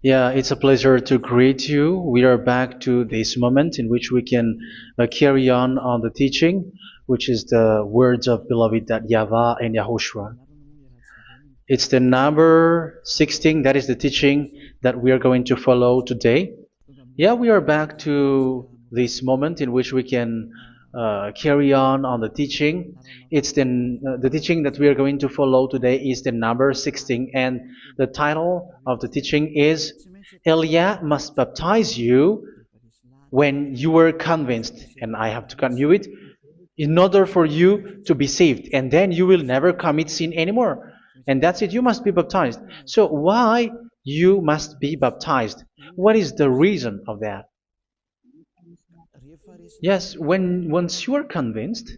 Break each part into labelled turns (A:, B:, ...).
A: Yeah, it's a pleasure to greet you. We are back to this moment in which we can carry on the teaching, which is the words of beloved that YAHVAH and YAHOSHUA. It's the number 16, that is the teaching that we are going to follow today. Yeah, we are back to this moment in which we can carry on the teaching. It's the teaching that we are going to follow today is the number 16, and the title of the teaching is Elia must baptize you when you were convinced, and I have to continue it, in order for you to be saved, and then you will never commit sin anymore. And that's it, you must be baptized. So why you must be baptized? What is the reason of that? Yes, once you are convinced,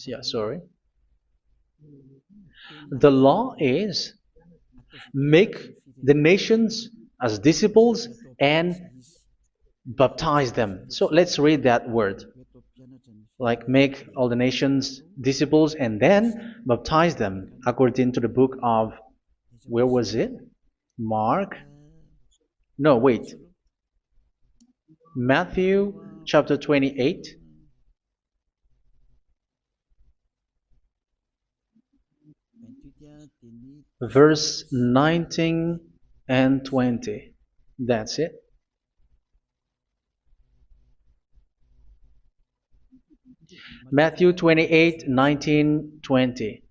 A: yeah, sorry, the law is make the nations as disciples and baptize them. So let's read that word. Like make all the nations disciples and then baptize them according to the book of, where was it? Mark? No, wait. Matthew chapter 28. Verse 19 and 20. That's it. Matthew 28, 19, 20.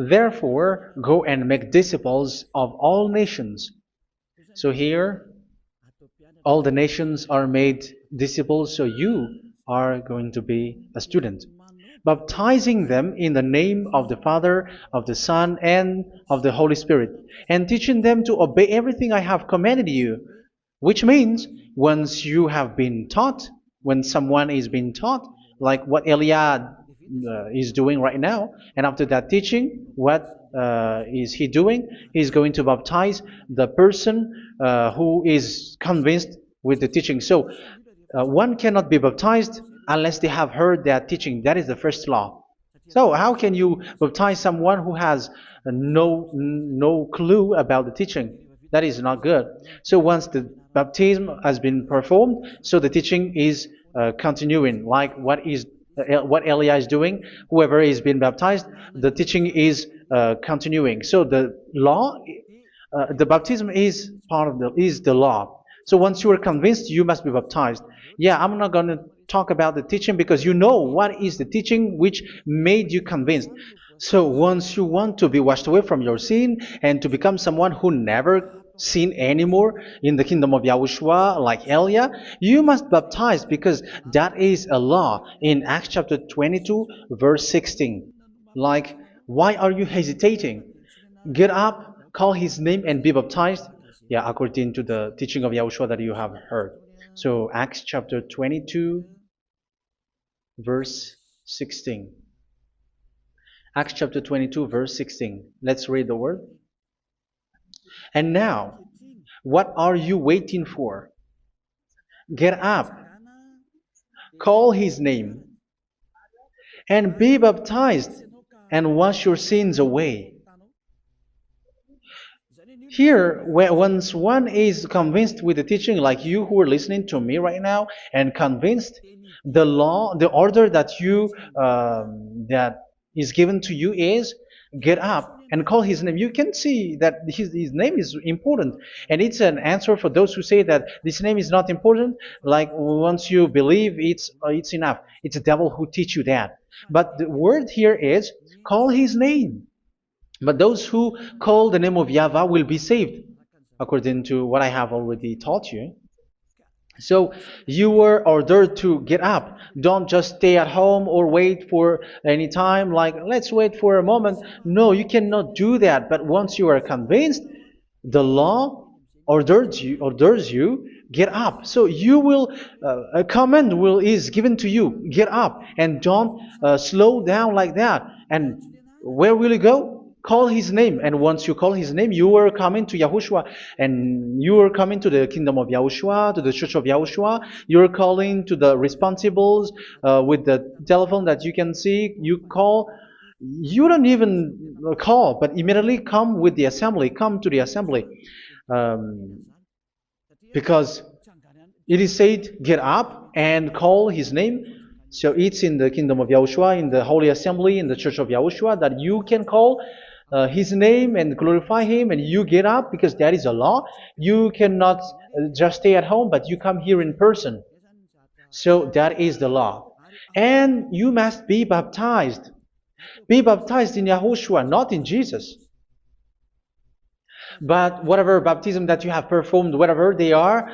A: Therefore, go and make disciples of all nations. So here, all the nations are made disciples, so you are going to be a student. Baptizing them in the name of the Father, of the Son, and of the Holy Spirit, and teaching them to obey everything I have commanded you. Which means, once you have been taught, when someone is being taught, like what Eliad is doing right now, and after that teaching, what is he doing? He's going to baptize the person who is convinced with the teaching. So one cannot be baptized unless they have heard that teaching. That is the first law. So how can you baptize someone who has no clue about the teaching? That is not good. So once the baptism has been performed, so the teaching is continuing. Like what Elijah is doing, whoever is being baptized, the teaching is continuing. So the law, the baptism is part of the law. So once you are convinced, you must be baptized. Yeah, I'm not going to talk about the teaching because you know what is the teaching which made you convinced. So once you want to be washed away from your sin and to become someone who never sin anymore in the kingdom of YAHOSHUA like Elia, you must baptize because that is a law in Acts chapter 22 verse 16. Like, why are you hesitating? Get up, call his name and be baptized. Yeah, according to the teaching of YAHOSHUA that you have heard. So Acts chapter 22 verse 16. Acts chapter 22 verse 16. Let's read the word. And now, what are you waiting for? Get up, call his name, and be baptized, and wash your sins away. Here, once one is convinced with the teaching, like you who are listening to me right now, and convinced, the law, the order that that is given to you is get up and call his name. You can see that his name is important, and it's an answer for those who say that this name is not important. Like once you believe, it's enough. It's the devil who teach you that. But the word here is call his name. But those who call the name of YAHVAH will be saved, according to what I have already taught you. So you were ordered to get up. Don't just stay at home or wait for any time, like let's wait for a moment. No, you cannot do that. But once you are convinced, the law orders you get up. So you will a command is given to you, get up, and don't slow down like that. And where will you go? call his name, and once you call his name, you are coming to Yahushua, and you are coming to the kingdom of Yahushua, to the church of Yahushua. You are calling to the responsibles with the telephone that you can see. You call. You don't even call, but immediately come with the assembly. Come to the assembly, um, because it is said, "Get up and call his name." So it's in the kingdom of Yahushua, in the holy assembly, in the church of Yahushua, that you can call his name and glorify him, and you get up because that is a law. You cannot just stay at home, but you come here in person. So that is the law. And you must be baptized. Be baptized in Yahushua, not in Jesus. But whatever baptism that you have performed, whatever they are,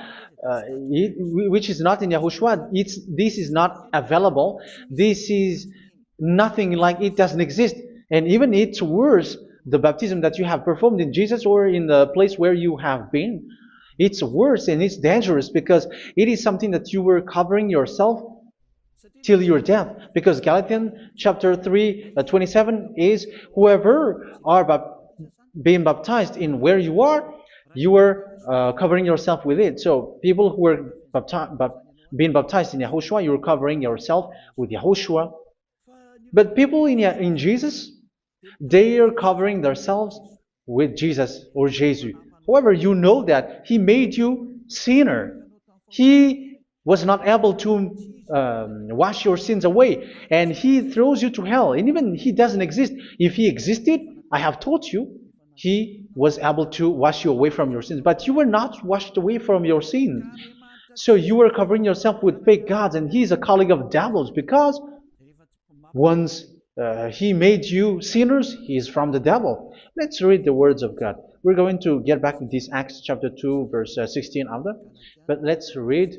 A: which is not in Yahushua, this is not available. This is nothing, like it doesn't exist. And even it's worse, the baptism that you have performed in Jesus or in the place where you have been. It's worse and it's dangerous because it is something that you were covering yourself till your death. Because Galatians chapter 3, 27 is, whoever are being baptized in where you are covering yourself with it. So people who are being baptized in Yahushua, you're covering yourself with Yahushua. But people in Jesus, they are covering themselves with Jesus or Jesus. However, you know that He made you sinner. He was not able to wash your sins away, and He throws you to hell. And even He doesn't exist. If He existed, I have taught you, He was able to wash you away from your sins. But you were not washed away from your sins. So you were covering yourself with fake gods, and He is a colleague of devils, because once He made you sinners, He is from the devil. Let's read the words of God. We're going to get back to this Acts chapter 2, verse 16 after. But let's read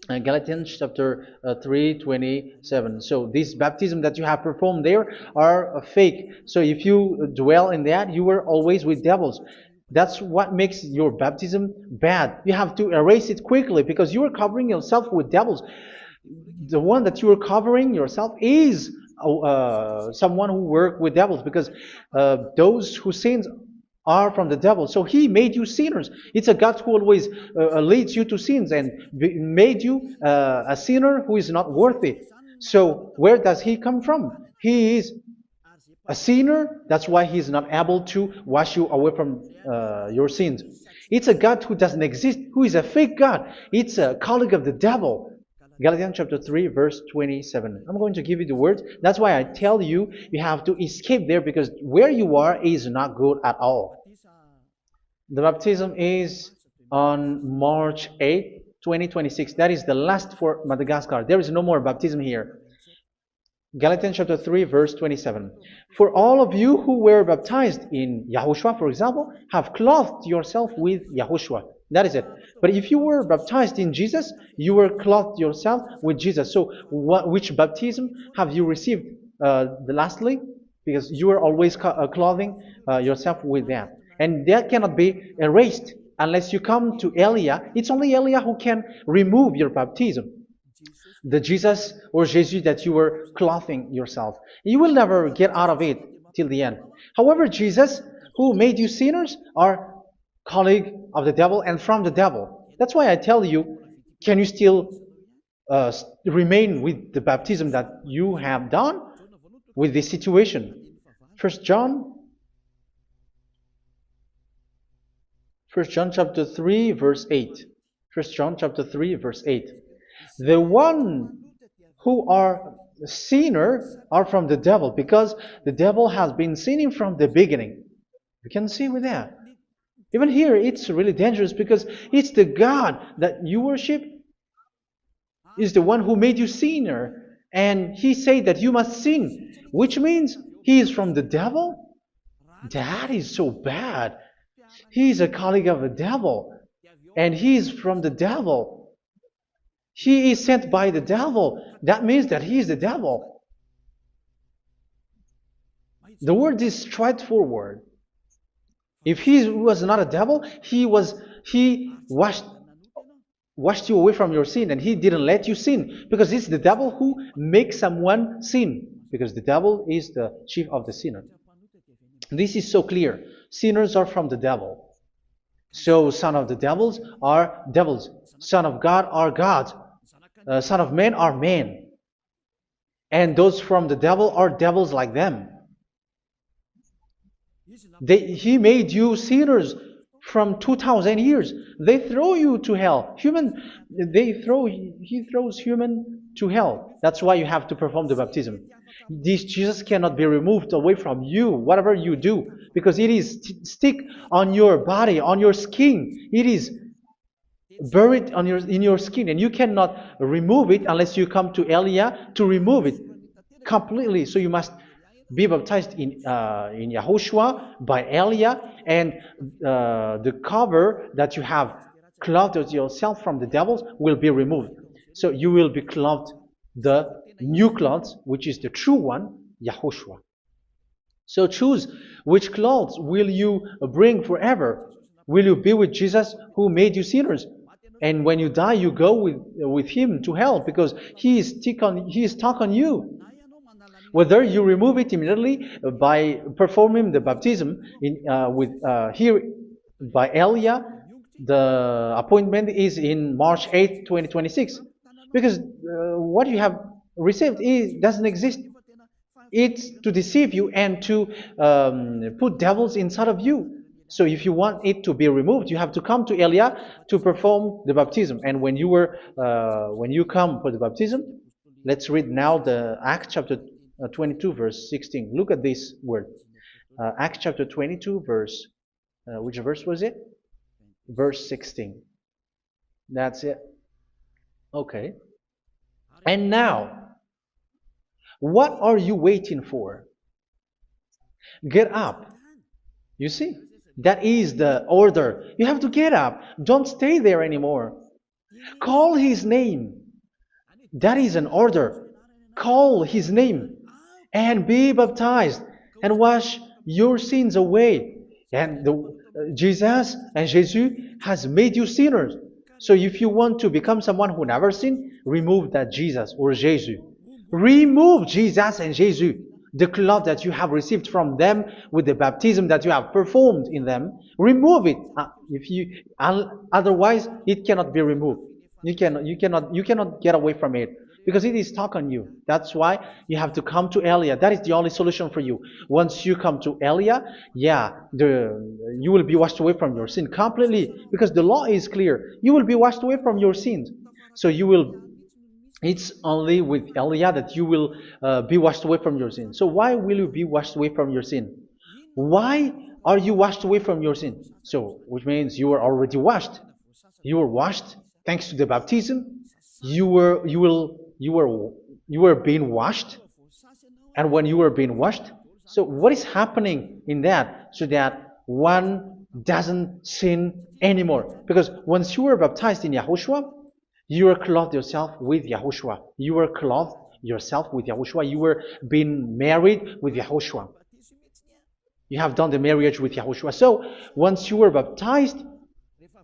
A: Galatians chapter 3, 27. So this baptism that you have performed there are fake. So if you dwell in that, you were always with devils. That's what makes your baptism bad. You have to erase it quickly because you are covering yourself with devils. The one that you are covering yourself is someone who worked with devils, because those who sins are from the devil. So He made you sinners. It's a God who always leads you to sins and made you a sinner who is not worthy. So where does He come from? He is a sinner. That's why He is not able to wash you away from your sins. It's a God who doesn't exist, who is a fake God. It's a colleague of the devil. Galatians chapter 3, verse 27. I'm going to give you the words. That's why I tell you, you have to escape there, because where you are is not good at all. The baptism is on March 8, 2026. That is the last for Madagascar. There is no more baptism here. Galatians chapter 3, verse 27. For all of you who were baptized in Yahushua, for example, have clothed yourself with Yahushua. That is it. But if you were baptized in Jesus, you were clothed yourself with Jesus. So which baptism have you received lastly? Because you are always clothing yourself with that. And that cannot be erased unless you come to Elia. It's only Elia who can remove your baptism. The Jesus or Jesus that you were clothing yourself. You will never get out of it till the end. However, Jesus, who made you sinners, are colleague of the devil and from the devil. That's why I tell you, can you still remain with the baptism that you have done with this situation? First John chapter 3, verse 8. First John chapter 3, verse 8. The one who are sinner are from the devil, because the devil has been sinning from the beginning. You can see with that. Even here, it's really dangerous, because it's the God that you worship is the one who made you sinner, and He said that you must sin, which means He is from the devil. That is so bad. He is a colleague of the devil, and He is from the devil. He is sent by the devil. That means that He is the devil. The word is straightforward. If He was not a devil, He washed you away from your sin, and He didn't let you sin, because it's the devil who makes someone sin, because the devil is the chief of the sinner. This is so clear. Sinners are from the devil. So son of the devils are devils. Son of God are gods. Son of men are men. And those from the devil are devils like them. He made you sinners from 2,000 years. They throw you to hell. He throws human to hell. That's why you have to perform the baptism. This Jesus cannot be removed away from you, whatever you do, because it is stick on your body, on your skin. It is buried in your skin, and you cannot remove it unless you come to Elia to remove it completely. So you must be baptized in YAHOSHUA by Elia, and the cover that you have clothed yourself from the devils will be removed. So you will be clothed the new clothes, which is the true one, YAHOSHUA. So choose which clothes will you bring forever. Will you be with Jesus who made you sinners? And when you die, you go with him to hell because he is stuck on you. Whether you remove it immediately by performing the baptism here by Elia, the appointment is in March 8, 2026. Because what you have received doesn't exist. It's to deceive you and to put devils inside of you. So if you want it to be removed, you have to come to Elia to perform the baptism. And when you come for the baptism, let's read now the Acts chapter 22 verse 16. Look at this word. Acts chapter 22 verse, which verse was it? Verse 16. That's it. Okay. And now, what are you waiting for? Get up. You see, that is the order. You have to get up. Don't stay there anymore. Call his name. That is an order. Call his name and be baptized and wash your sins away. And Jesus has made you sinners. So if you want to become someone who never sinned, remove that Jesus or Jesus. Remove Jesus and Jesus, the cloth that you have received from them with the baptism that you have performed in them. Remove it. Otherwise, it cannot be removed. You cannot get away from it because it is stuck on you. That's why you have to come to Elia. That is the only solution for you. Once you come to Elia, you will be washed away from your sin completely because the law is clear. You will be washed away from your sins. So it's only with Elia that you will be washed away from your sin. So why will you be washed away from your sin? Why are you washed away from your sin? So, which means you are already washed. You were washed thanks to the baptism. You were being washed, and when you were being washed, so what is happening in that? So that one doesn't sin anymore. Because once you were baptized in YAHOSHUA, you were clothed yourself with YAHOSHUA. You were clothed yourself with YAHOSHUA. You were being married with YAHOSHUA. You have done the marriage with YAHOSHUA. So once you were baptized,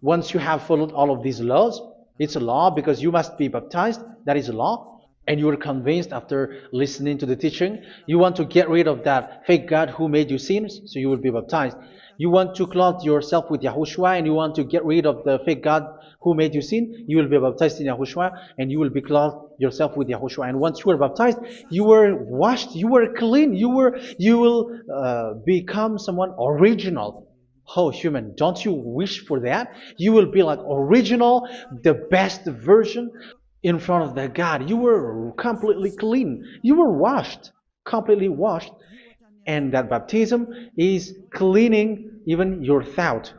A: once you have followed all of these laws, it's a law because you must be baptized. That is a law. And you are convinced after listening to the teaching, you want to get rid of that fake God who made you sinners, so you will be baptized. You want to clothe yourself with YAHOSHUA and you want to get rid of the fake God who made you sin, you will be baptized in YAHOSHUA and you will be clothed yourself with YAHOSHUA. And once you are baptized, you were washed, you were clean, you will become someone original. Oh, human, don't you wish for that? You will be like original, the best version in front of the God. You were completely clean. You were washed, completely washed. And that baptism is cleaning even your thought.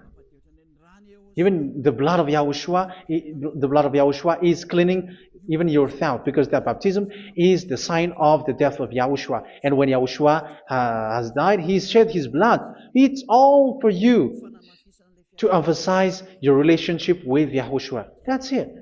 A: Even the blood of YAHOSHUA is cleaning even your thought, because that baptism is the sign of the death of YAHOSHUA. And when YAHOSHUA has died, he shed his blood. It's all for you to emphasize your relationship with YAHOSHUA. That's it.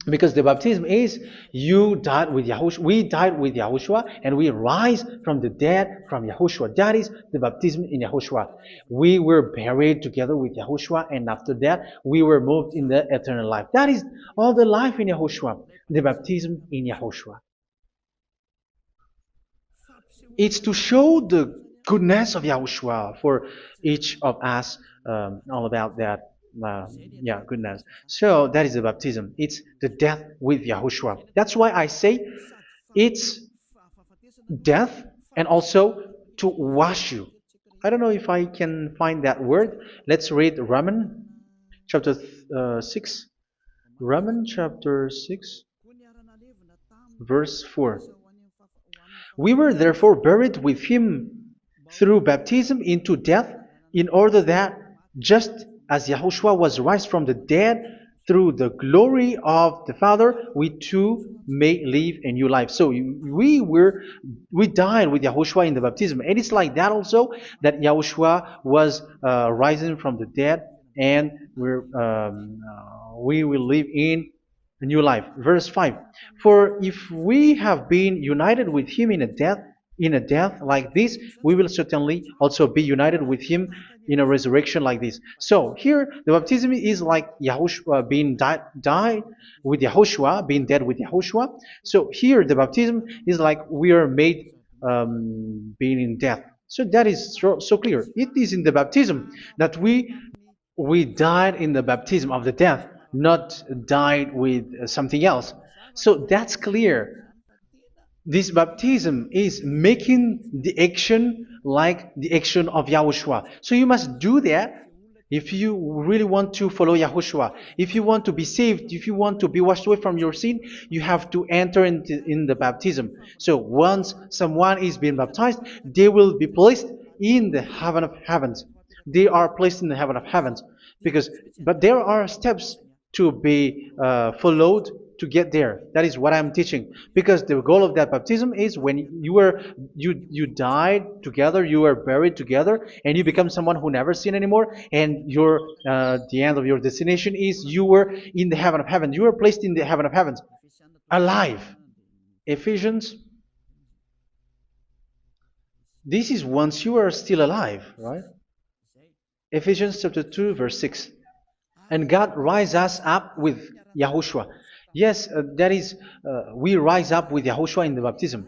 A: Because the baptism is you died with YAHOSHUA, we died with YAHOSHUA, and we rise from the dead from YAHOSHUA. That is the baptism in YAHOSHUA. We were buried together with YAHOSHUA, and after that we were moved in the eternal life. That is all the life in YAHOSHUA, the baptism in YAHOSHUA. It's to show the goodness of Yahushua for each of us, all about that. Uh, yeah, goodness. So that is the baptism. It's the death with Yahushua. That's why I say it's death and also to wash you. I don't know if I can find that word. Let's read Romans chapter 6. Romans chapter 6, verse 4. We were therefore buried with him through baptism into death, in order that, just as Yahushua was raised from the dead through the glory of the Father, we too may live a new life. So we died with Yahushua in the baptism, and it's like that also that Yahushua was rising from the dead, and we will live in a new life. Verse 5. For if we have been united with him in a death like this, we will certainly also be united with him in a resurrection like this. So here the baptism is like Yahushua being died with Yahushua, being dead with Yahushua. So here the baptism is like we are made being in death. So that is so clear. It is in the baptism that we died in the baptism of the death, not died with something else. So that's clear. This baptism is making the action like the action of Yahushua. So you must do that if you really want to follow Yahushua. If you want to be saved, if you want to be washed away from your sin, you have to enter in the baptism. So once someone is being baptized, they will be placed in the heaven of heavens. They are placed in the heaven of heavens, but there are steps to be followed to get there. That is what I'm teaching. Because the goal of that baptism is when you died together, you were buried together, and you become someone who never sin anymore. And the end of your destination is you were in the heaven of heaven. You were placed in the heaven of heavens, alive. Ephesians. This is once you are still alive, right? Ephesians chapter 2, verse 6. And God rise us up with Yahushua. Yes, that is, we rise up with Yahushua in the baptism.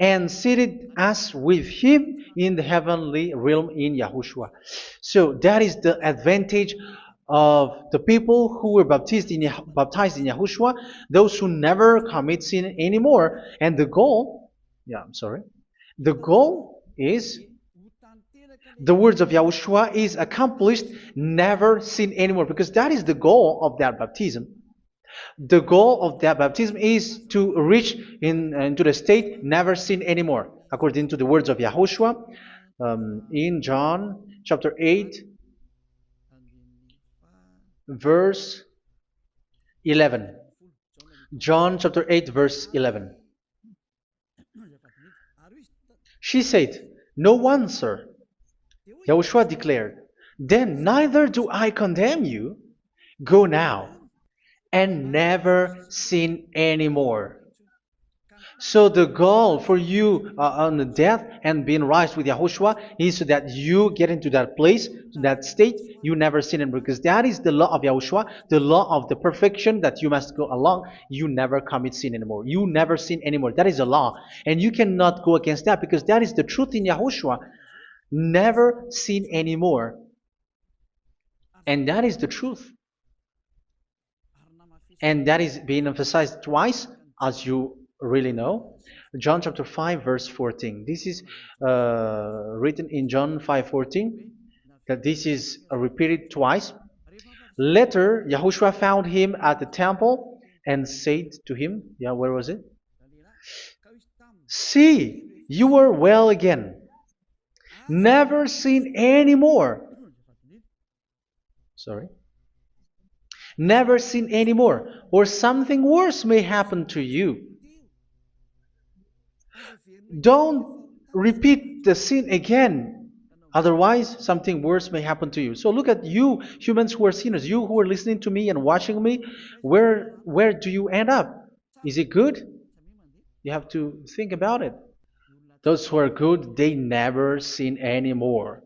A: And seated us with him in the heavenly realm in Yahushua. So that is the advantage of the people who were baptized in Yahushua, those who never commit sin anymore. And the goal, the goal is the words of Yahushua is accomplished, never sin anymore, because that is the goal of that baptism. The goal of that baptism is to reach into the state never sin anymore, according to the words of Yahushua in John chapter 8, verse 11. John chapter 8, verse 11. She said, "No one, sir." Yahushua declared, "Then neither do I condemn you. Go now and never sin anymore." So the goal for you on the death and being raised with Yahushua is so that you get into that place, to that state, you never sin anymore. Because that is the law of Yahushua, the law of the perfection that you must go along. You never commit sin anymore. You never sin anymore. That is a law. And you cannot go against that because that is the truth in Yahushua. Never sin anymore. And that is the truth. And that is being emphasized twice, as you really know. John chapter 5, verse 14. This is written in John 5:14, that this is repeated twice. Later, Yahushua found him at the temple and said to him, where was it? "See, you are well again. Never sin anymore." Sorry. "Never sin anymore, or something worse may happen to you." Don't repeat the sin again. Otherwise, something worse may happen to you. So look at you, humans who are sinners, you who are listening to me and watching me. Where do you end up? Is it good? You have to think about it. Those who are good, they never sin anymore.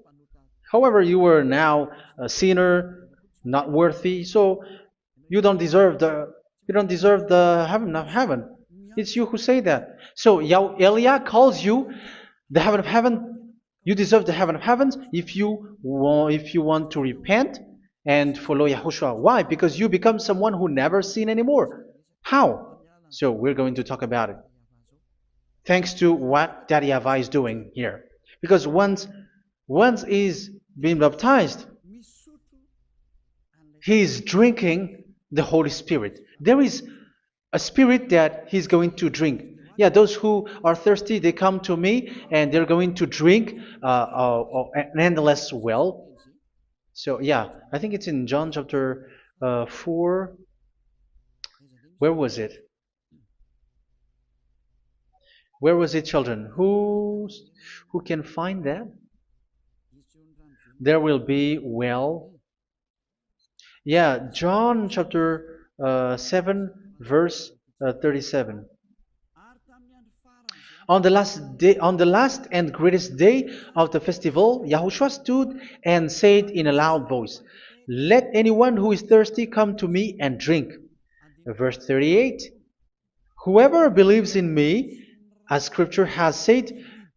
A: However, you are now a sinner, not worthy, so you don't deserve the heaven of heaven. It's you who say that. So Eliah calls you the heaven of heaven. You deserve the heaven of heavens if you want to repent and follow Yahushua. Why? Because you become someone who never sin anymore. How? So we're going to talk about it. Thanks to what Daddy YAHVAH is doing here. Because once he's been baptized, he is drinking the Holy Spirit. There is a spirit that he's going to drink. Yeah, those who are thirsty, they come to me and they're going to drink an endless well. So yeah, I think it's in John chapter 4. Where was it? Where was it, children? Who can find that? There will be well. Yeah, John chapter 7, verse 37. On the last and greatest day of the festival, Yahushua stood and said in a loud voice, "Let anyone who is thirsty come to me and drink." Verse 38, "Whoever believes in me, as Scripture has said,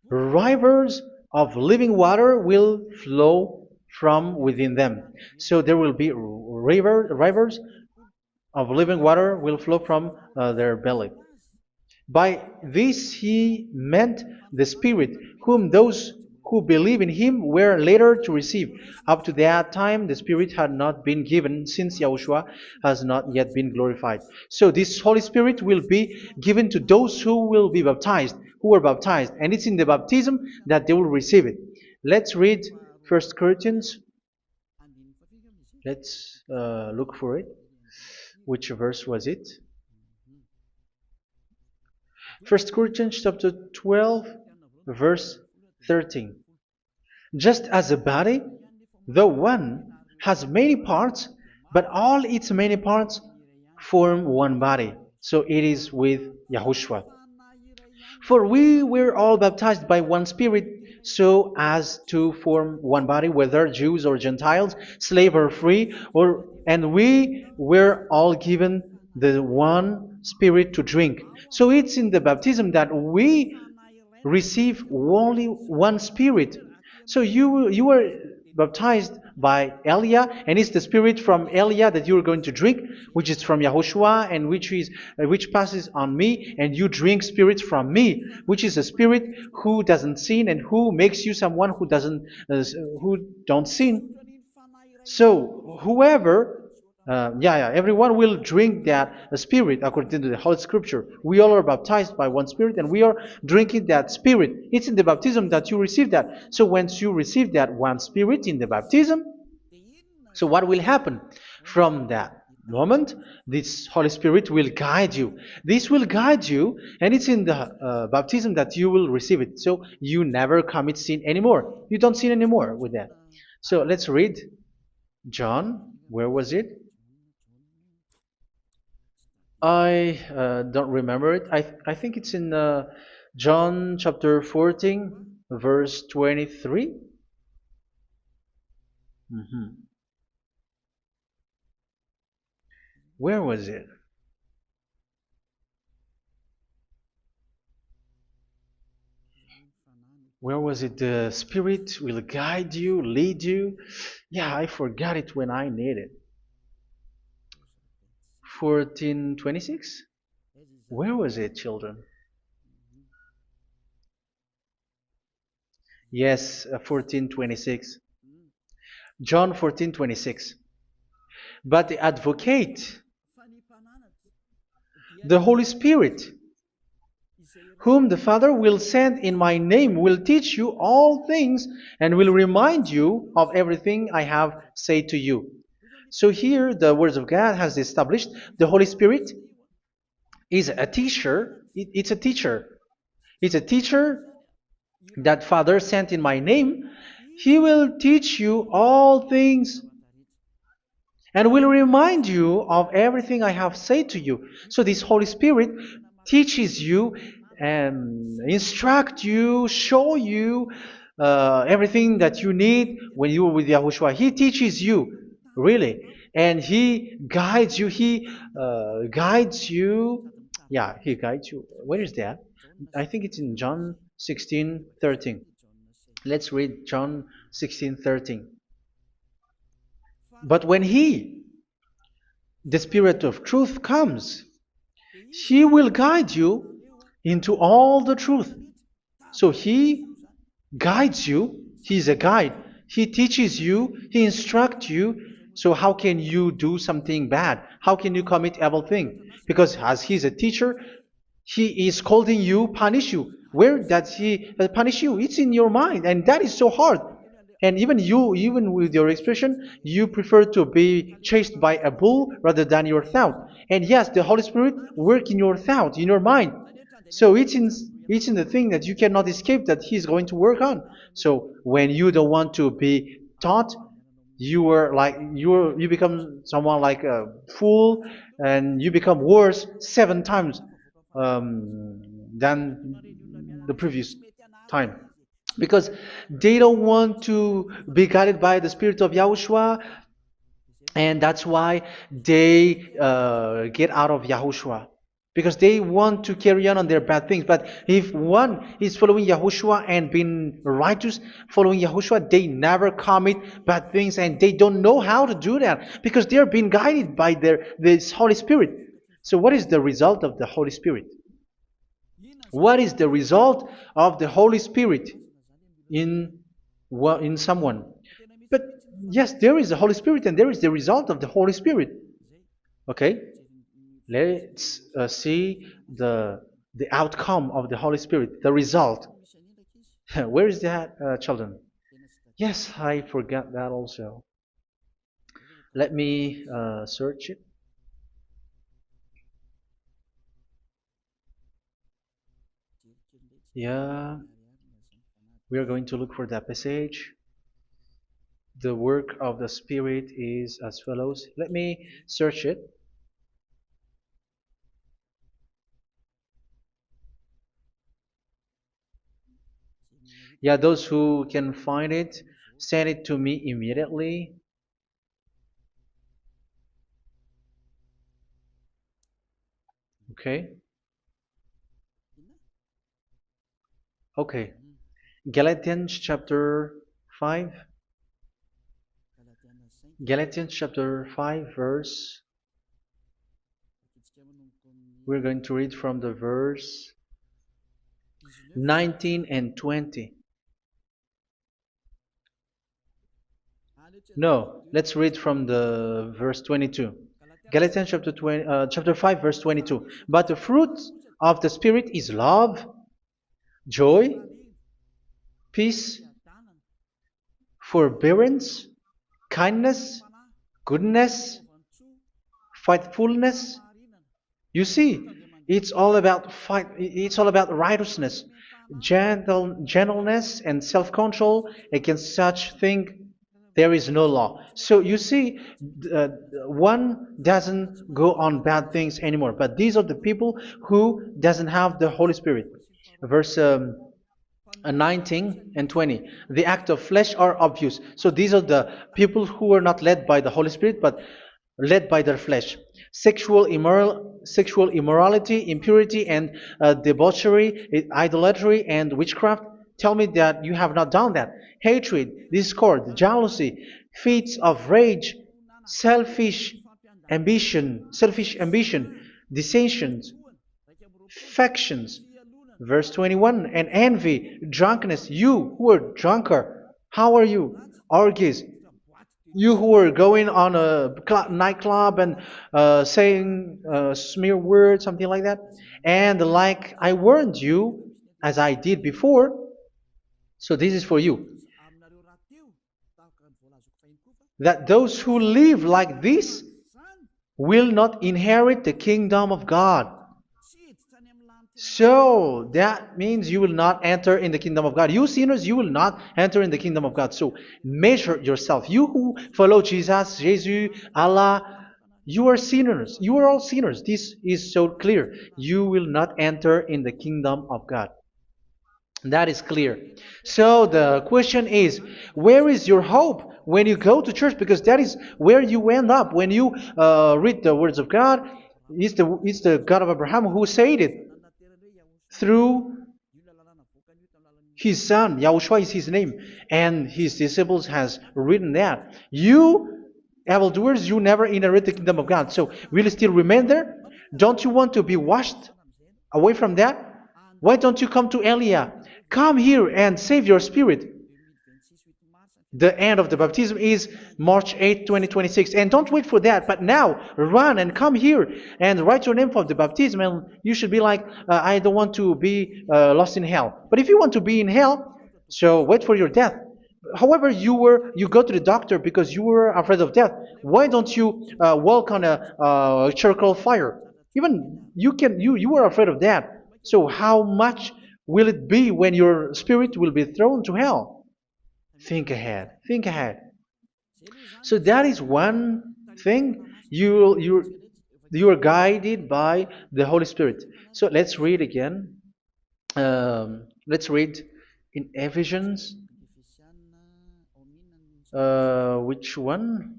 A: rivers of living water will flow from within them." So there will be rivers of living water will flow from their belly. By this he meant the Spirit, whom those who believe in him were later to receive. Up to that time, the Spirit had not been given, since Yahushua has not yet been glorified. So this Holy Spirit will be given to those who will be baptized, who are baptized, and it's in the baptism that they will receive it. Let's read 1 Corinthians. Let's look for it. Which verse was it? 1 Corinthians chapter 12, verse 13. Just as a body, though one, has many parts, but all its many parts form one body. So it is with Yahushua. For we were all baptized by one Spirit, so as to form one body, whether Jews or Gentiles, slave or free, and we were all given the one Spirit to drink. So it's in the baptism that we receive only one Spirit. So you were baptized by Elia, and it's the Spirit from Elia that you are going to drink, which is from Yahushua, and which passes on me, and you drink Spirit from me, which is a Spirit who doesn't sin and who makes you someone who don't sin. So whoever everyone will drink that Spirit according to the Holy Scripture. We all are baptized by one Spirit, and we are drinking that Spirit. It's in the baptism that you receive that. So once you receive that one Spirit in the baptism, so what will happen? From that moment, this Holy Spirit will guide you. This will guide you, and it's in the baptism that you will receive it. So you never commit sin anymore. You don't sin anymore with that. So let's read John. Where was it? I don't remember it. I think it's in John chapter 14, verse 23. Mhm. Where was it? Where was it? The Spirit will guide you, lead you. Yeah, I forgot it when I need it. 14:26? Where was it, children? Yes, 14:26. John 14:26. But the advocate, the Holy Spirit, whom the Father will send in my name, will teach you all things and will remind you of everything I have said to you. So here the words of God has established the Holy Spirit is a teacher. It's a teacher. It's a teacher that Father sent in my name. He will teach you all things and will remind you of everything I have said to you. So this Holy Spirit teaches you and instruct you, show you everything that you need when you are with Yahushua. He teaches you, really, and He guides you. He guides you. Yeah, He guides you. Where is that? I think it's in John 16:13. Let's read John 16:13. But when He, the Spirit of truth, comes, He will guide you into all the truth. So He guides you. He's a guide. He teaches you. He instructs you. So how can you do something bad? How can you commit evil thing? Because as He's a teacher, He is scolding you, punish you. Where does He punish you? It's in your mind, and that is so hard. And even you, even with your expression, you prefer to be chased by a bull rather than your thought. And yes, the Holy Spirit work in your thought, in your mind. So it's in the thing that you cannot escape that He's going to work on. So when you don't want to be taught, you become someone like a fool, and you become worse 7 times than the previous time, because they don't want to be guided by the Spirit of Yahushua, and that's why they get out of Yahushua, because they want to carry on their bad things. But if one is following Yahushua and being righteous, following Yahushua, they never commit bad things, and they don't know how to do that because they are being guided by this Holy Spirit. So what is the result of the Holy Spirit? What is the result of the Holy Spirit in in someone? But yes, there is the Holy Spirit, and there is the result of the Holy Spirit. Okay, let's see the outcome of the Holy Spirit, the result. Where is that, children? Yes, I forgot that also. Let me search it. Yeah, we are going to look for that passage. The work of the Spirit is as follows. Let me search it. Yeah, those who can find it, send it to me immediately. Okay. Okay. Galatians chapter 5. Galatians chapter 5, verse. We're going to read from the verse 19 and 20. No, let's read from the verse 22. Galatians chapter 5, verse 22. But the fruit of the Spirit is love, joy, peace, forbearance, kindness, goodness, faithfulness. You see, it's all about fight. It's all about righteousness, gentleness, and self-control. Against such thing, there is no law. So you see, uh, one doesn't go on bad things anymore. But these are the people who doesn't have the Holy Spirit. Verse 19 and 20. The act of flesh are obvious. So these are the people who are not led by the Holy Spirit, but led by their flesh. Sexual immorality, impurity, and debauchery, idolatry, and witchcraft. Tell me that you have not done that. Hatred, discord, jealousy, fits of rage, selfish ambition, dissensions, factions. Verse 21, and envy, drunkenness. You who are drunker, how are you? Orgies. You who are going on a nightclub and saying smear words, something like that. And like I warned you, as I did before, so this is for you, that those who live like this will not inherit the kingdom of God. So that means you will not enter in the kingdom of God. You sinners, you will not enter in the kingdom of God. So measure yourself. You who follow Jesus, Allah, you are sinners. You are all sinners. This is so clear. You will not enter in the kingdom of God. That is clear. So the question is, where is your hope when you go to church? Because that is where you end up when you read the words of God. It's the God of Abraham who said it through His son, Yahushua is his name, and his disciples has written that. You evildoers, you never inherit the kingdom of God. So will you still remain there? Don't you want to be washed away from that? Why don't you come to Elia? Come here and save your spirit. The end of the baptism is March 8th, 2026. And don't wait for that, but now run and come here and write your name for the baptism. And you should be like, I don't want to be lost in hell. But if you want to be in hell, so wait for your death. However, you go to the doctor because you were afraid of death. Why don't you walk on a charcoal fire? Even you were afraid of that. So how much will it be when your spirit will be thrown to hell? Think ahead. Think ahead. So that is one thing. You are guided by the Holy Spirit. So let's read again. Let's read in Ephesians. Which one?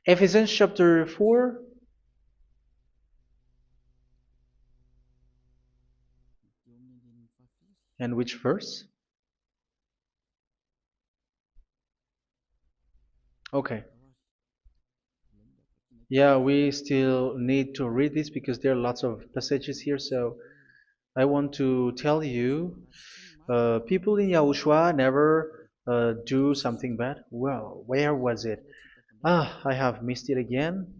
A: Ephesians chapter 4. And which verse? Okay. Yeah, we still need to read this because there are lots of passages here. So I want to tell you, people in Yahushua never do something bad. Well, where was it? I have missed it again.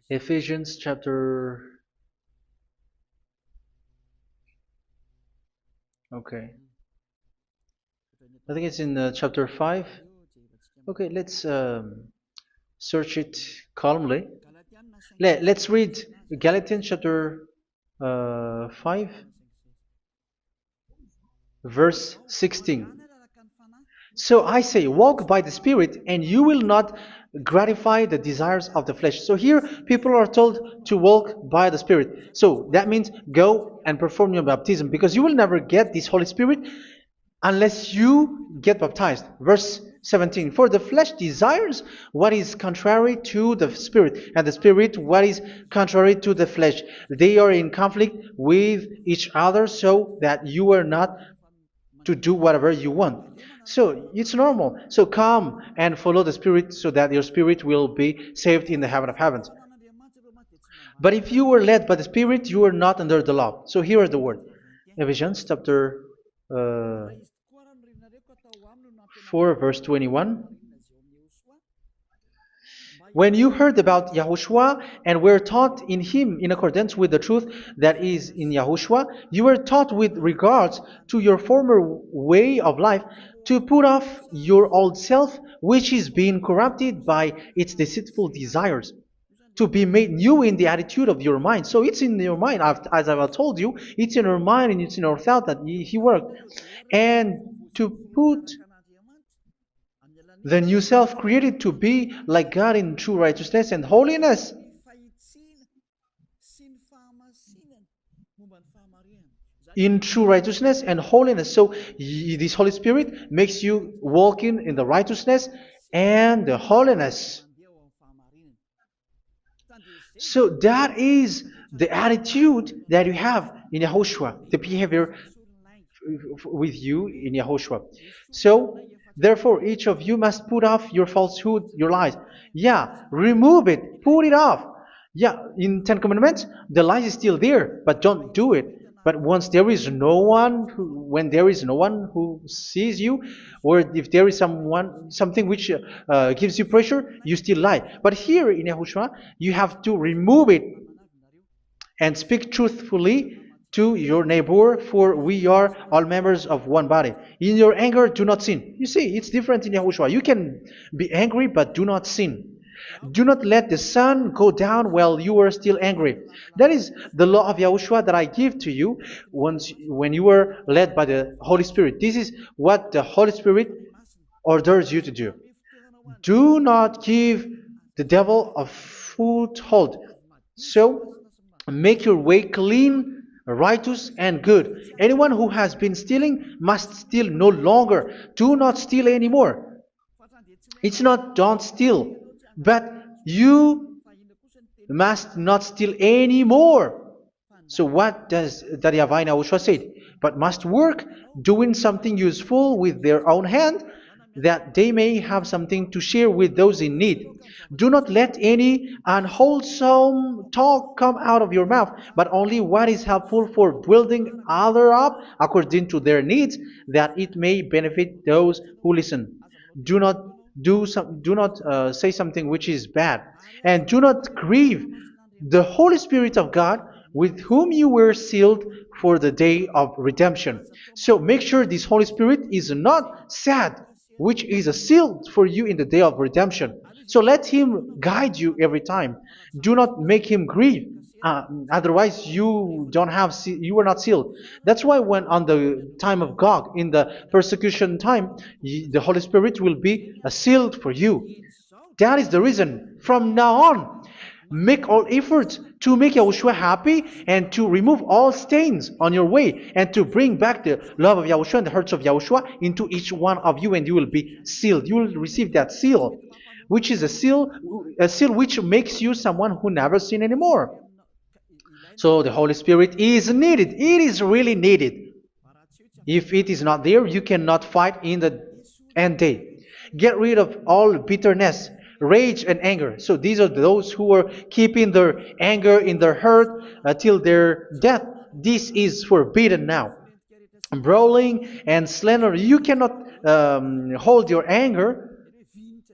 A: Ephesians chapter. Okay. I think it's in chapter 5. Okay, let's search it calmly. Let's read Galatians chapter 5, verse 16. So I say, walk by the Spirit, and you will not gratify the desires of the flesh. So here, people are told to walk by the Spirit. So that means go and perform your baptism, because you will never get this Holy Spirit unless you get baptized. Verse 17. For the flesh desires what is contrary to the Spirit, and the Spirit what is contrary to the flesh. They are in conflict with each other, so that you are not to do whatever you want. So it's normal. So come and follow the Spirit so that your spirit will be saved in the heaven of heavens. But if you were led by the Spirit, you are not under the law. So here are the word. Ephesians chapter 4 verse 21. When you heard about Yahushua and were taught in him in accordance with the truth that is in Yahushua, you were taught with regards to your former way of life to put off your old self, which is being corrupted by its deceitful desires, to be made new in the attitude of your mind. So it's in your mind, as I've told you, it's in your mind and it's in your thought that he worked. And to put the new self created to be like God in true righteousness and holiness. In true righteousness and holiness. So this Holy Spirit makes you walking in the righteousness and the holiness. So that is the attitude that you have in Yahushua, the behavior with you in Yahushua. So therefore, each of you must put off your falsehood, your lies. Yeah, remove it, put it off. Yeah, in Ten Commandments, the lie is still there, but don't do it. But once there is no one, when there is no one who sees you, or if there is something which gives you pressure, you still lie. But here in Yahushua, you have to remove it and speak truthfully to your neighbor, for we are all members of one body. In your anger, do not sin. You see, it's different in Yahushua. You can be angry, but do not sin. Do not let the sun go down while you are still angry. That is the law of Yahushua that I give to you when you were led by the Holy Spirit. This is what the Holy Spirit orders you to do. Do not give the devil a foothold. So, make your way clean, righteous, and good. Anyone who has been stealing must steal no longer. Do not steal anymore. It's not don't steal, but you must not steal anymore. So what does the YAHVAH in YAHOSHUA say? But must work doing something useful with their own hand, that they may have something to share with those in need. Do not let any unwholesome talk come out of your mouth, but only what is helpful for building other up according to their needs, that it may benefit those who listen. Do not do not say something which is bad, and do not grieve the Holy Spirit of God, with whom you were sealed for the day of redemption. So make sure this Holy Spirit is not sad, which is a seal for you in the day of redemption. So let him guide you every time. Do not make him grieve. Otherwise, you are not sealed. That's why when on the time of God, in the persecution time, the Holy Spirit will be a sealed for you. That is the reason. From now on, make all efforts to make Yahushua happy and to remove all stains on your way and to bring back the love of Yahushua and the hearts of Yahushua into each one of you, and you will be sealed. You will receive that seal, which is a seal which makes you someone who never sin anymore. So the Holy Spirit is needed. It is really needed. If it is not there, you cannot fight in the end day. Get rid of all bitterness, rage, and anger. So these are those who are keeping their anger in their heart till their death. This is forbidden now. Brawling and slander. You cannot hold your anger.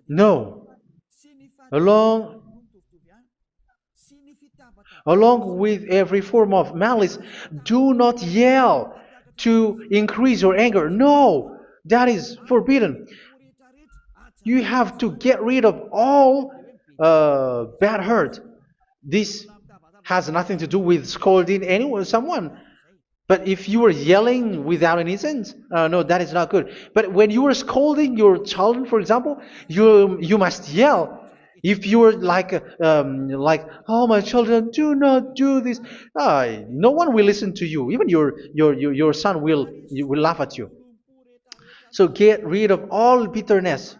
A: No. Along Along with every form of malice, do not yell to increase your anger. No, that is forbidden. You have to get rid of all bad hurt. This has nothing to do with scolding anyone, someone. But if you are yelling without any sense, no, that is not good. But when you are scolding your children, for example, you must yell. If you are like, oh my children, do not do this, no one will listen to you. Even your son will laugh at you. So get rid of all bitterness.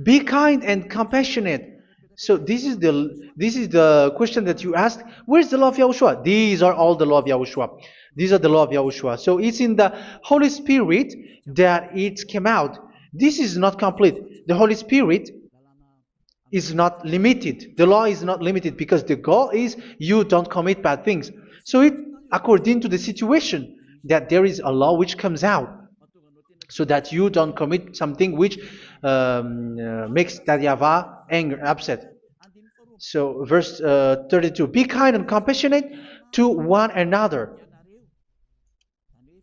A: Be kind and compassionate. So this is the question that you asked. Where's the law of Yahushua? These are all the law of Yahushua. These are the law of Yahushua. So it's in the Holy Spirit that it came out. This is not complete. The Holy Spirit is not limited. The law is not limited because the goal is you don't commit bad things. So it according to the situation that there is a law which comes out, so that you don't commit something which makes that YAHVAH angry, upset. So verse 32, be kind and compassionate to one another.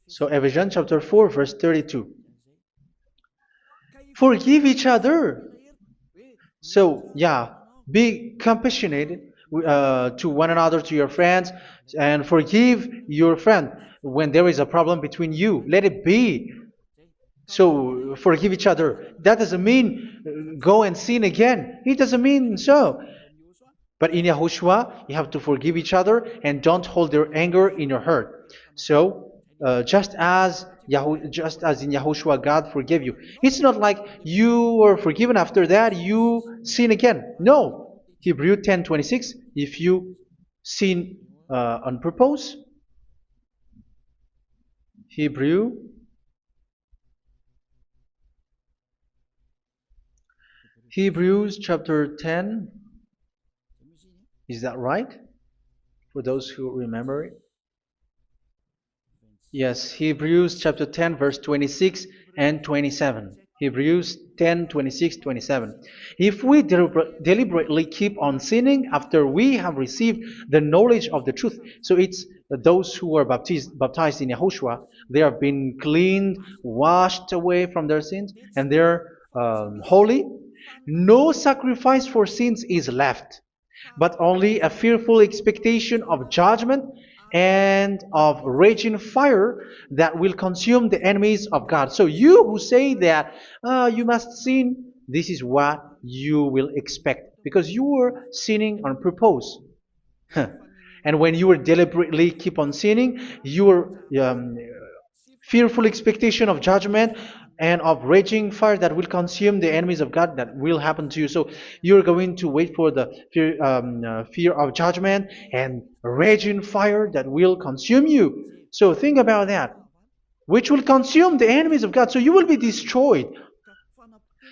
A: So Ephesians chapter 4 verse 32. Forgive each other. So yeah, be compassionate to one another, to your friends, and forgive your friend when there is a problem between you. Let it be. So forgive each other. That doesn't mean go and sin again. It doesn't mean so. But in Yahushua, you have to forgive each other and don't hold their anger in your heart. So just as in Yahushua, God forgave you. It's not like you were forgiven after that you sin again. No. Hebrew 10:26. If you sin on purpose, Hebrews chapter 10. Is that right? For those who remember it? Yes, Hebrews chapter 10 verse 26 and 27. Hebrews 10, 26, 27. If we deliberately keep on sinning after we have received the knowledge of the truth, so it's those who are baptized in Yahushua, they have been cleaned, washed away from their sins, and they're holy. No sacrifice for sins is left, but only a fearful expectation of judgment and of raging fire that will consume the enemies of God. So you who say that you must sin, this is what you will expect, because you were sinning on purpose. And when you were deliberately keep on sinning, your fearful expectation of judgment and of raging fire that will consume the enemies of God that will happen to you. So you're going to wait for the fear of judgment and raging fire that will consume you. So think about that, which will consume the enemies of God. So you will be destroyed.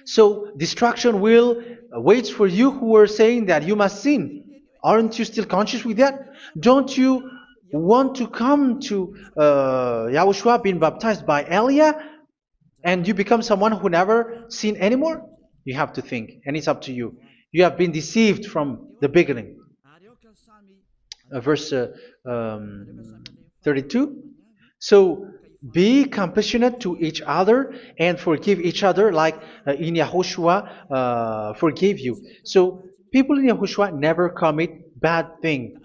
A: So destruction will wait for you who are saying that you must sin. Aren't you still conscious with that? Don't you want to come to Yahushua being baptized by Elia and you become someone who never sin anymore? You have to think, and it's up to you. You have been deceived from the beginning. Verse 32. So be compassionate to each other and forgive each other like in Yahushua forgave you. So people in Yahushua never commit bad thing.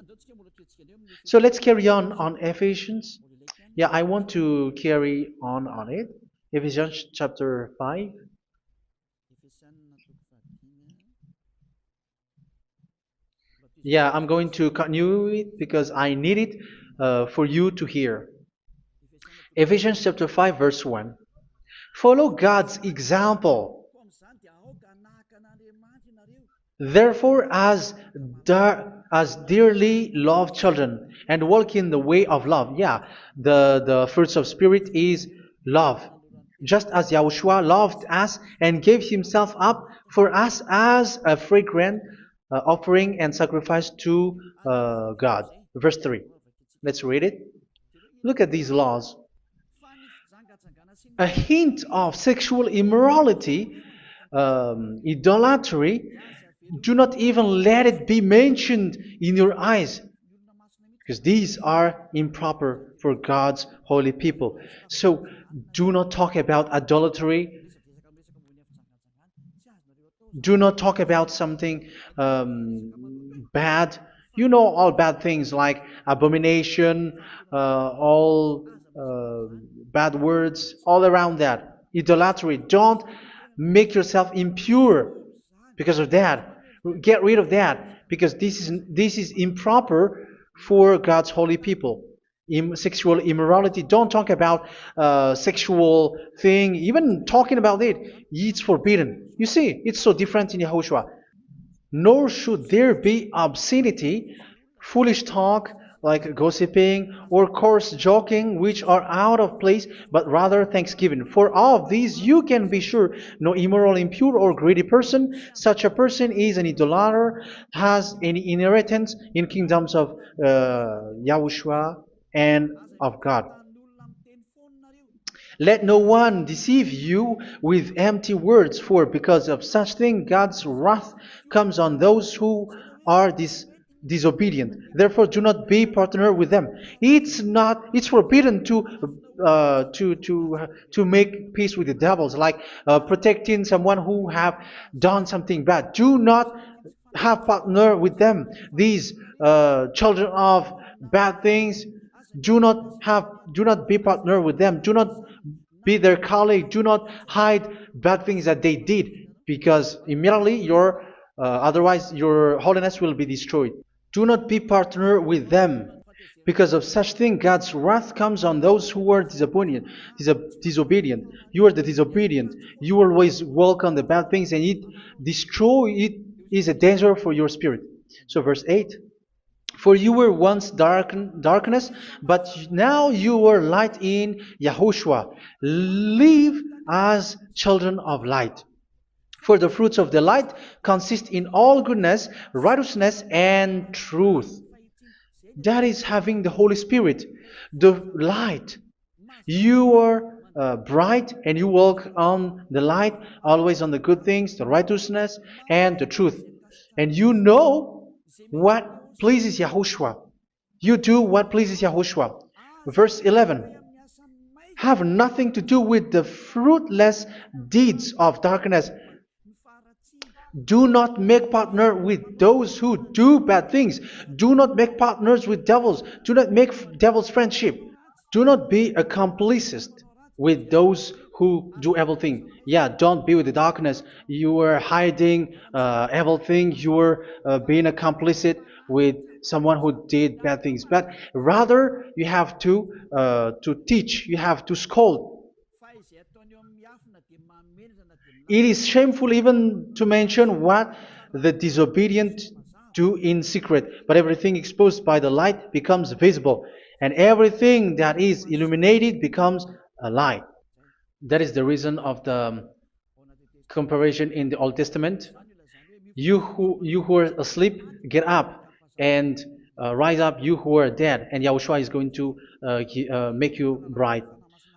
A: So let's carry on Ephesians. Yeah, I want to carry on it. Ephesians chapter 5. Yeah, I'm going to continue it because I need it for you to hear. Ephesians chapter 5 verse 1. Follow God's example. Therefore, as dearly loved children, and walk in the way of love. Yeah, the fruits of spirit is love. Just as Yahushua loved us and gave himself up for us as a fragrant offering and sacrifice to God. Verse 3. Let's read it. Look at these laws. A hint of sexual immorality, idolatry, do not even let it be mentioned in your eyes, because these are improper for God's holy people. So do not talk about idolatry. Do not talk about something bad. You know all bad things like abomination, all bad words, all around that. Idolatry. Don't make yourself impure because of that. Get rid of that because this is improper for God's holy people. Sexual immorality. Don't talk about sexual thing. Even talking about it, it's forbidden. You see, it's so different in Yahushua. Nor should there be obscenity, foolish talk like gossiping or coarse joking, which are out of place, but rather thanksgiving. For of these you can be sure: no immoral, impure, or greedy person, such a person is an idolater, has any inheritance in kingdoms of Yahushua and of God. Let no one deceive you with empty words, for because of such thing God's wrath comes on those who are disobedient. Therefore, do not be partner with them. It's forbidden to make peace with the devils, like protecting someone who have done something bad. Do not have partner with them. These children of bad things, do not be partner with them. Do not be their colleague. Do not hide bad things that they did, because immediately otherwise your holiness will be destroyed. Do not be partner with them. Because of such thing, God's wrath comes on those who are disobedient. You are the disobedient. You always walk on the bad things, and it is a danger for your spirit. So verse 8. For you were once darkness, but now you are light in Yahushua. Live as children of light. For the fruits of the light consist in all goodness, righteousness, and truth. That is having the Holy Spirit, the light. You are bright and you walk on the light, always on the good things, the righteousness, and the truth. And you know what pleases Yahushua. You do what pleases Yahushua. Verse 11. Have nothing to do with the fruitless deeds of darkness. Do not make partner with those who do bad things. Do not make partners with devils. Do not make devils friendship. Do not be accomplices with those who do evil thing. Yeah, don't be with the darkness. You are hiding evil thing. You are being a complicit with someone who did bad things. But rather, you have to teach. You have to scold. It is shameful even to mention what the disobedient do in secret, but everything exposed by the light becomes visible, and everything that is illuminated becomes a light. That is the reason of the comparison in the Old Testament. You who are asleep, get up and rise up, you who are dead, and Yahushua is going to make you bright.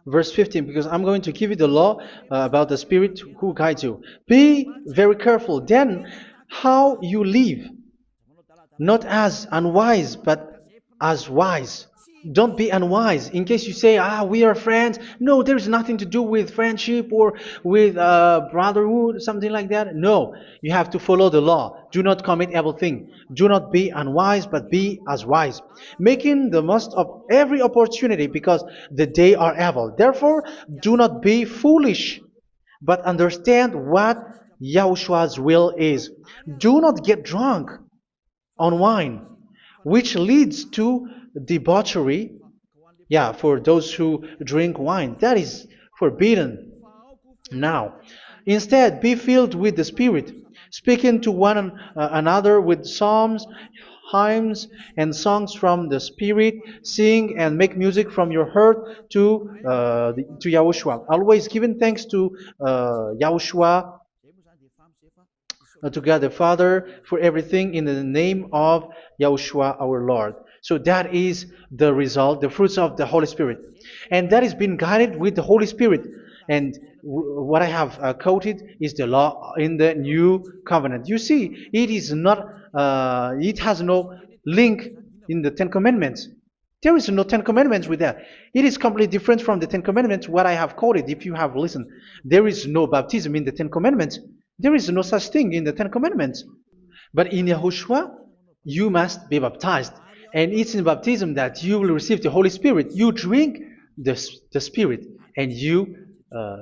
A: Verse 15, because I'm going to give you the law about the Spirit who guides you. Be very careful then how you live, not as unwise, but as wise. Don't be unwise. In case you say, we are friends. No, there's nothing to do with friendship or with brotherhood, something like that. No, you have to follow the law. Do not commit evil thing. Do not be unwise, but be as wise, making the most of every opportunity because the day are evil. Therefore, do not be foolish, but understand what Yahushua's will is. Do not get drunk on wine, which leads to debauchery. Yeah, for those who drink wine, that is forbidden now. Instead, be filled with the Spirit, speaking to one another with psalms, hymns, and songs from the Spirit. Sing and make music from your heart to Yahushua. Always giving thanks to Yahushua, to God the Father, for everything in the name of Yahushua our Lord. So that is the result, the fruits of the Holy Spirit. And that is being guided with the Holy Spirit. And what I have quoted is the law in the new covenant. You see, it is not, it has no link in the Ten Commandments. There is no Ten Commandments with that. It is completely different from the Ten Commandments, what I have quoted, if you have listened. There is no baptism in the Ten Commandments. There is no such thing in the Ten Commandments. But in Yahushua, you must be baptized. And it's in baptism that you will receive the Holy Spirit. You drink the Spirit, and you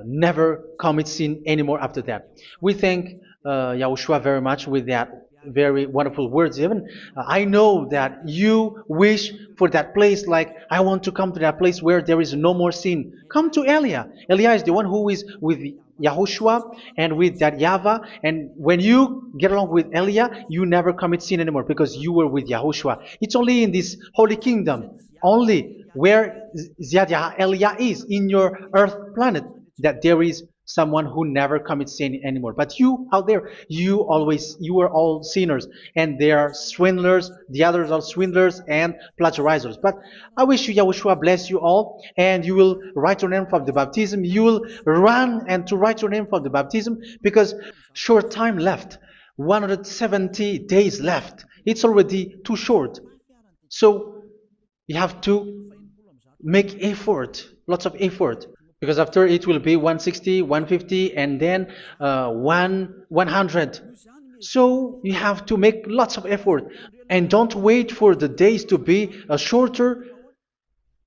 A: never commit sin anymore after that. We thank Yahushua very much with that very wonderful words. Even I know that you wish for that place, like I want to come to that place where there is no more sin. Come to Elia. Elia is the one who is with Yahushua and with that YAHVAH, and when you get along with Elia, you never commit sin anymore because you were with Yahushua. It's only in this holy kingdom, only where Ziad Elia is, in your earth planet, that there is someone who never commits sin anymore. But you out there, you are all sinners, and they are swindlers. The others are swindlers and plagiarizers. But I wish you, Yahushua, bless you all, and you will write your name for the baptism. You will run and to write your name for the baptism, because short time left, 170 days left. It's already too short. So you have to make effort, lots of effort, because after it will be 160, 150, and then 100. So you have to make lots of effort, and don't wait for the days to be shorter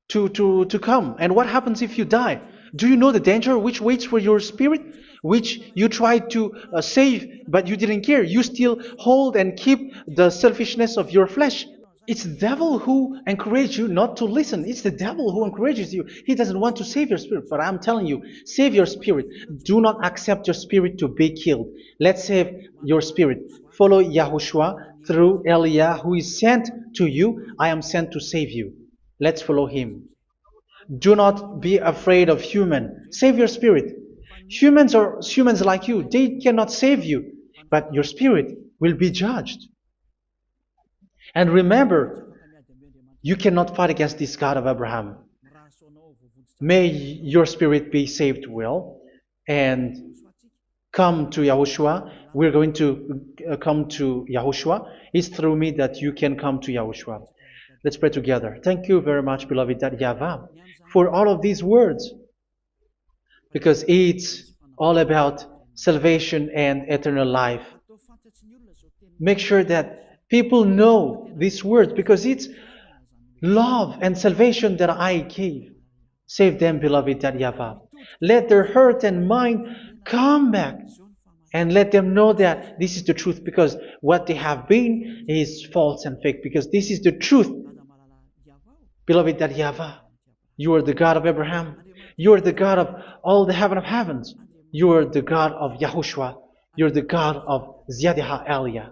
A: to come. And what happens if you die? Do you know the danger which waits for your spirit, which you tried to save, but you didn't care? You still hold and keep the selfishness of your flesh. It's the devil who encourages you not to listen. It's the devil who encourages you. He doesn't want to save your spirit. But I'm telling you, save your spirit. Do not accept your spirit to be killed. Let's save your spirit. Follow Yahushua through Elia, who is sent to you. I am sent to save you. Let's follow him. Do not be afraid of human. Save your spirit. Humans are humans like you. They cannot save you. But your spirit will be judged. And remember, you cannot fight against this God of Abraham. May your spirit be saved well and come to Yahushua. We're going to come to Yahushua. It's through me that you can come to Yahushua. Let's pray together. Thank you very much, beloved YAHVAH, for all of these words, because it's all about salvation and eternal life. Make sure that people know these words, because it's love and salvation that I gave. Save them, beloved YAHVAH. Let their heart and mind come back, and let them know that this is the truth, because what they have been is false and fake, because this is the truth. Beloved YAHVAH, you are the God of Abraham. You are the God of all the heaven of heavens. You're the God of Yahushua. You're the God of Ziyadha Aliyah.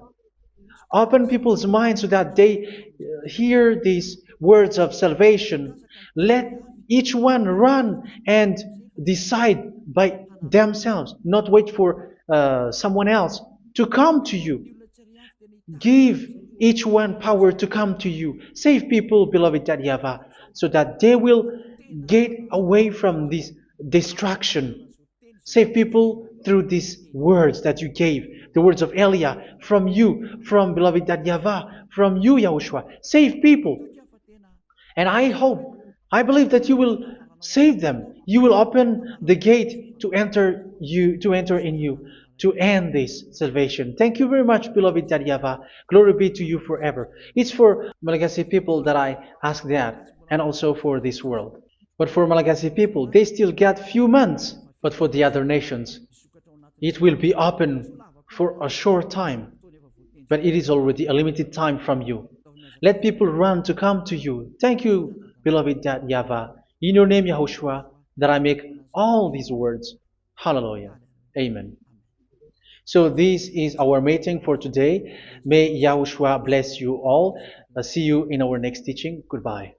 A: Open people's minds so that they hear these words of salvation. Let each one run and decide by themselves, not wait for someone else to come to you. Give each one power to come to you. Save people, beloved YAHVAH, so that they will get away from this destruction. Save people through these words that you gave, the words of Elia, from you, from beloved YAHVAH, from you, Yahushua. Save people. And I hope, I believe that you will save them. You will open the gate to enter in you, to end this salvation. Thank you very much, beloved YAHVAH. Glory be to you forever. It's for Malagasy people that I ask that, and also for this world. But for Malagasy people, they still get few months. But for the other nations, it will be open for a short time. But it is already a limited time from you. Let people run to come to you. Thank you, beloved YAHVAH. In your name, Yahushua, that I make all these words. Hallelujah. Amen. So this is our meeting for today. May Yahushua bless you all. See you in our next teaching. Goodbye.